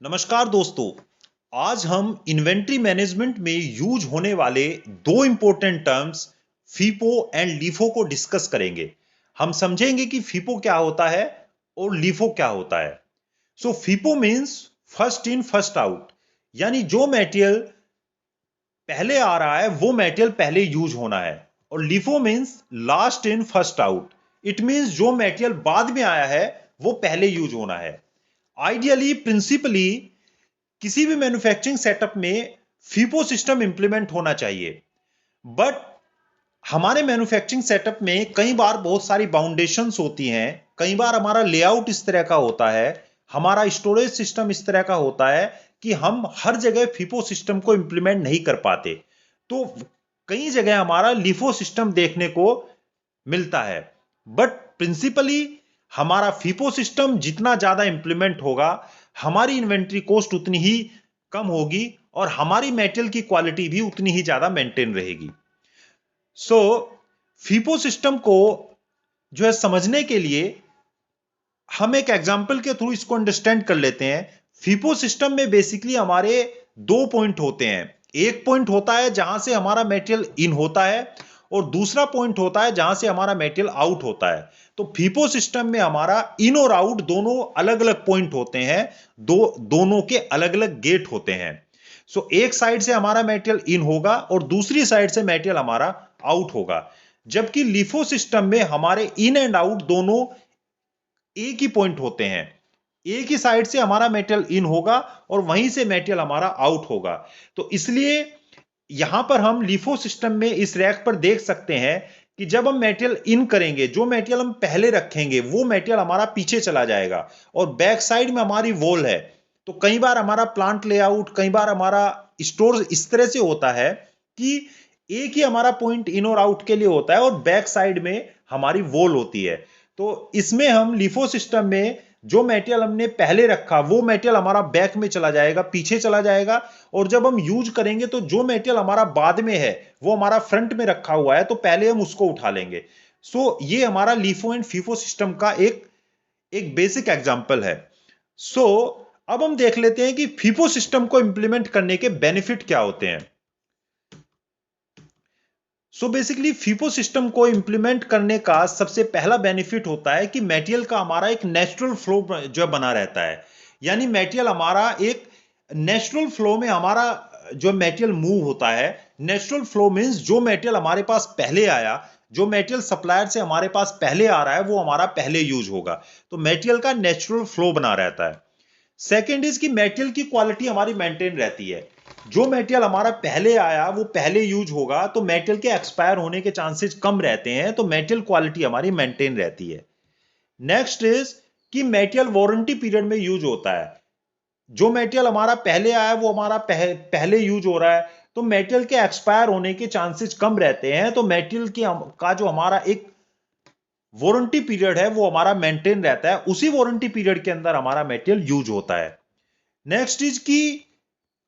नमस्कार दोस्तों। आज हम इन्वेंट्री मैनेजमेंट में यूज होने वाले दो इंपॉर्टेंट टर्म्स फीपो एंड लीफो को डिस्कस करेंगे। हम समझेंगे कि फीपो क्या होता है और लीफो क्या होता है। So FIFO means first in first out, यानी जो मटेरियल पहले आ रहा है वो मटेरियल पहले यूज होना है। और LIFO means last in first out, it means जो मटेरियल बाद में आया है वो पहले यूज होना है। आइडियली प्रिंसिपली किसी भी मैन्युफैक्चरिंग सेटअप में फीपो सिस्टम इंप्लीमेंट होना चाहिए, बट हमारे मैन्युफैक्चरिंग सेटअप में कई बार बहुत सारी बाउंडेशंस होती हैं। कई बार हमारा लेआउट इस तरह का होता है, हमारा स्टोरेज सिस्टम इस तरह का होता है कि हम हर जगह फीपो सिस्टम को इंप्लीमेंट नहीं कर पाते। तो कई जगह हमारा लिफो सिस्टम देखने को मिलता है, बट प्रिंसिपली हमारा फीपो सिस्टम जितना ज्यादा इंप्लीमेंट होगा हमारी इन्वेंट्री कॉस्ट उतनी ही कम होगी और हमारी मेटेरियल की क्वालिटी भी उतनी ही ज्यादा मेंटेन रहेगी। सो फीपो सिस्टम को जो है समझने के लिए हम एक एग्जांपल के थ्रू इसको अंडरस्टैंड कर लेते हैं। फीपो सिस्टम में बेसिकली हमारे दो पॉइंट होते हैं। एक पॉइंट होता है जहां से हमारा मेटेरियल इन होता है और दूसरा पॉइंट होता है जहां से हमारा मेटेरियल आउट होता है। तो फीपो सिस्टम में हमारा इन और आउट दोनों अलग अलग पॉइंट होते हैं, दोनों के अलग अलग गेट होते हैं। सो एक साइड से हमारा मेटेरियल इन होगा और दूसरी साइड से मेटेरियल हमारा आउट होगा। जबकि लिफो सिस्टम में हमारे इन एंड आउट दोनों एक ही पॉइंट होते हैं। एक ही साइड से हमारा मेटेरियल इन होगा और वहीं से मेटेरियल हमारा आउट होगा। तो इसलिए यहां पर हम लिफो सिस्टम में इस रैक पर देख सकते हैं कि जब हम मेटेरियल इन करेंगे, जो मेटेरियल हम पहले रखेंगे वो मेटेरियल हमारा पीछे चला जाएगा और बैक साइड में हमारी वॉल है। तो कई बार हमारा प्लांट लेआउट, कई बार हमारा स्टोर इस तरह से होता है कि एक ही हमारा पॉइंट इन और आउट के लिए होता है और बैक साइड में हमारी वॉल होती है। तो इसमें हम लिफो सिस्टम में जो मेटेरियल हमने पहले रखा वो मेटेरियल हमारा बैक में चला जाएगा, पीछे चला जाएगा। और जब हम यूज करेंगे तो जो मेटेरियल हमारा बाद में है वो हमारा फ्रंट में रखा हुआ है, तो पहले हम उसको उठा लेंगे। सो ये हमारा लिफो एंड फीफो सिस्टम का एक एक बेसिक एग्जांपल है। सो अब हम देख लेते हैं कि फीफो सिस्टम को इंप्लीमेंट करने के बेनिफिट क्या होते हैं। सो बेसिकली फीफो सिस्टम को इंप्लीमेंट करने का सबसे पहला बेनिफिट होता है कि मटेरियल का हमारा एक नेचुरल फ्लो जो बना रहता है। यानी मटेरियल हमारा एक नेचुरल फ्लो में हमारा जो मटेरियल मूव होता है। नेचुरल फ्लो मींस जो मटेरियल हमारे पास पहले आया, जो मटेरियल सप्लायर से हमारे पास पहले आ रहा है वो हमारा पहले यूज होगा। तो मटेरियल का नेचुरल फ्लो बना रहता है। सेकेंड इज कि मटेरियल की क्वालिटी हमारी मेंटेन रहती है। जो मटेरियल हमारा पहले आया वो पहले यूज होगा, तो मटेरियल के एक्सपायर होने के चांसेस कम रहते हैं, तो मटेरियल क्वालिटी हमारी मेंटेन रहती है। नेक्स्ट इज कि मटेरियल वारंटी पीरियड में यूज होता है। जो मटेरियल हमारा पहले आया वो हमारा पहले यूज हो रहा है, तो मटेरियल के एक्सपायर होने के चांसेस कम रहते हैं। तो मटेरियल का जो हमारा एक वारंटी पीरियड है वो हमारा मेंटेन रहता है, उसी वारंटी पीरियड के अंदर हमारा मटेरियल यूज होता है। नेक्स्ट इज की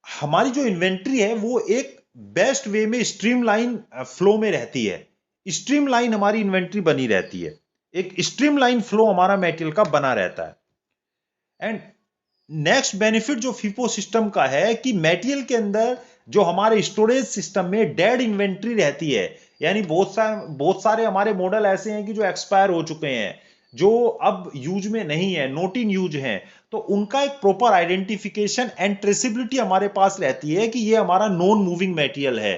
हमारी जो इन्वेंट्री है वो एक बेस्ट वे में स्ट्रीमलाइन फ्लो में रहती है। स्ट्रीमलाइन हमारी इन्वेंट्री बनी रहती है, एक स्ट्रीमलाइन फ्लो हमारा मटेरियल का बना रहता है। एंड नेक्स्ट बेनिफिट जो फीफो सिस्टम का है कि मटेरियल के अंदर जो हमारे स्टोरेज सिस्टम में डेड इन्वेंट्री रहती है, यानी बहुत सारे हमारे मॉडल ऐसे हैं कि जो एक्सपायर हो चुके हैं, जो अब यूज में नहीं है, नॉट इन यूज हैं, तो उनका एक प्रॉपर आइडेंटिफिकेशन एंड ट्रेसिबिलिटी हमारे पास रहती है कि ये हमारा नॉन मूविंग मटेरियल है,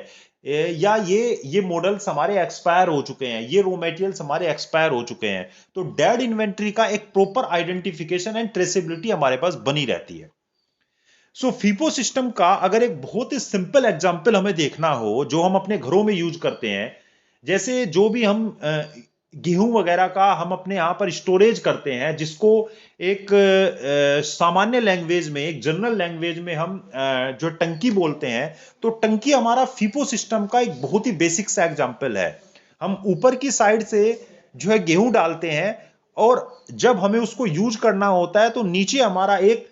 या ये मॉडल्स हमारे एक्सपायर हो चुके हैं, ये रॉ मटेरियल्स हमारे एक्सपायर हो चुके हैं। तो डेड इन्वेंट्री का एक प्रॉपर आइडेंटिफिकेशन एंड ट्रेसिबिलिटी हमारे पास बनी रहती है। सो फीफो सिस्टम का अगर एक बहुत ही सिंपल एग्जांपल हमें देखना हो जो हम अपने घरों में यूज करते हैं, जैसे जो भी हम गेहूं वगैरह का हम अपने यहाँ पर स्टोरेज करते हैं, जिसको एक सामान्य लैंग्वेज में, एक जनरल लैंग्वेज में हम जो टंकी बोलते हैं, तो टंकी हमारा फीफो सिस्टम का एक बहुत ही बेसिक सा एग्जांपल है। हम ऊपर की साइड से जो है गेहूं डालते हैं और जब हमें उसको यूज करना होता है तो नीचे हमारा एक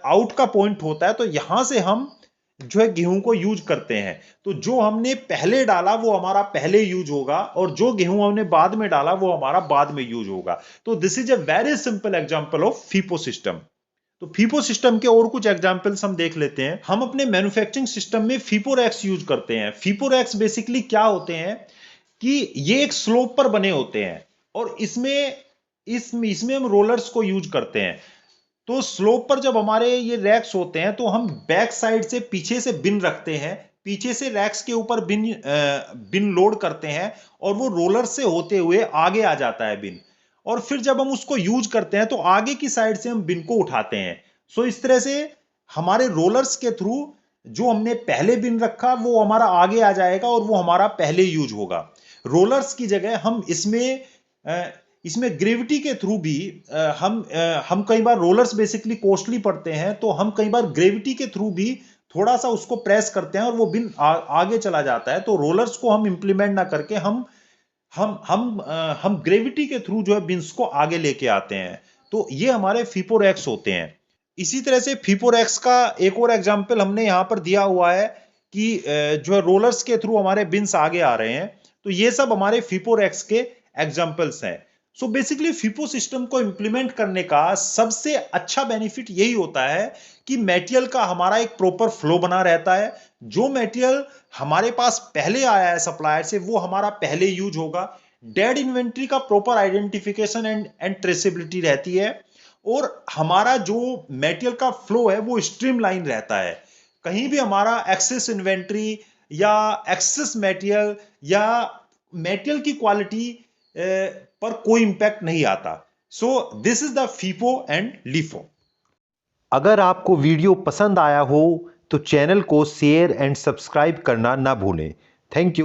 आउट का पॉइंट होता है, तो यहां से हम जो है गेहूं को यूज करते हैं। तो जो हमने पहले डाला वो हमारा पहले यूज होगा और जो गेहूं हमने बाद में डाला वो हमारा बाद में यूज होगा। तो this is a very simple example of FIFO system. तो फीफो सिस्टम के और कुछ एग्जांपल्स हम देख लेते हैं। हम अपने मैन्युफैक्चरिंग सिस्टम में फीफो रैक्स यूज करते हैं। फीफो रैक्स बेसिकली क्या होते हैं कि ये एक स्लोप पर बने होते हैं और इसमें हम रोलर्स को यूज करते हैं। तो स्लोप पर जब हमारे ये रैक्स होते हैं तो हम बैक साइड से पीछे से बिन रखते हैं, पीछे से रैक्स के ऊपर बिन लोड करते हैं और वो रोलर से होते हुए आगे आ जाता है बिन, और फिर जब हम उसको यूज करते हैं तो आगे की साइड से हम बिन को उठाते हैं। सो इस तरह से हमारे रोलर्स के थ्रू जो हमने पहले बिन रखा वो हमारा आगे आ जाएगा और वो हमारा पहले यूज होगा। रोलर्स की जगह हम इसमें ग्रेविटी के थ्रू भी हम कई बार, रोलर्स बेसिकली कॉस्टली पड़ते हैं तो हम कई बार ग्रेविटी के थ्रू भी थोड़ा सा उसको प्रेस करते हैं और वो बिन आगे चला जाता है। तो रोलर्स को हम इंप्लीमेंट ना करके हम ग्रेविटी के थ्रू जो है बिन्स को आगे लेके आते हैं। तो ये हमारे फीफो रैक्स होते हैं। इसी तरह से फीफो रैक्स का एक और एग्जांपल हमने यहाँ पर दिया हुआ है कि जो है रोलर्स के थ्रू हमारे बिन्स आगे आ रहे हैं। तो ये सब हमारे फीफो रैक्स के एग्जांपल्स हैं। सो बेसिकली फीफो सिस्टम को इंप्लीमेंट करने का सबसे अच्छा बेनिफिट यही होता है कि मटेरियल का हमारा एक प्रॉपर फ्लो बना रहता है। जो मटेरियल हमारे पास पहले आया है सप्लायर से वो हमारा पहले यूज होगा। डेड इन्वेंट्री का प्रॉपर आइडेंटिफिकेशन एंड ट्रेसेबिलिटी रहती है और हमारा जो मटेरियल का फ्लो है वो स्ट्रीमलाइन रहता है। कहीं भी हमारा एक्सेस इन्वेंट्री या एक्सेस मटेरियल या मटेरियल की क्वालिटी पर कोई इंपैक्ट नहीं आता। So this is the FIFO and LIFO. अगर आपको वीडियो पसंद आया हो तो चैनल को शेयर एंड सब्सक्राइब करना ना भूलें। Thank you.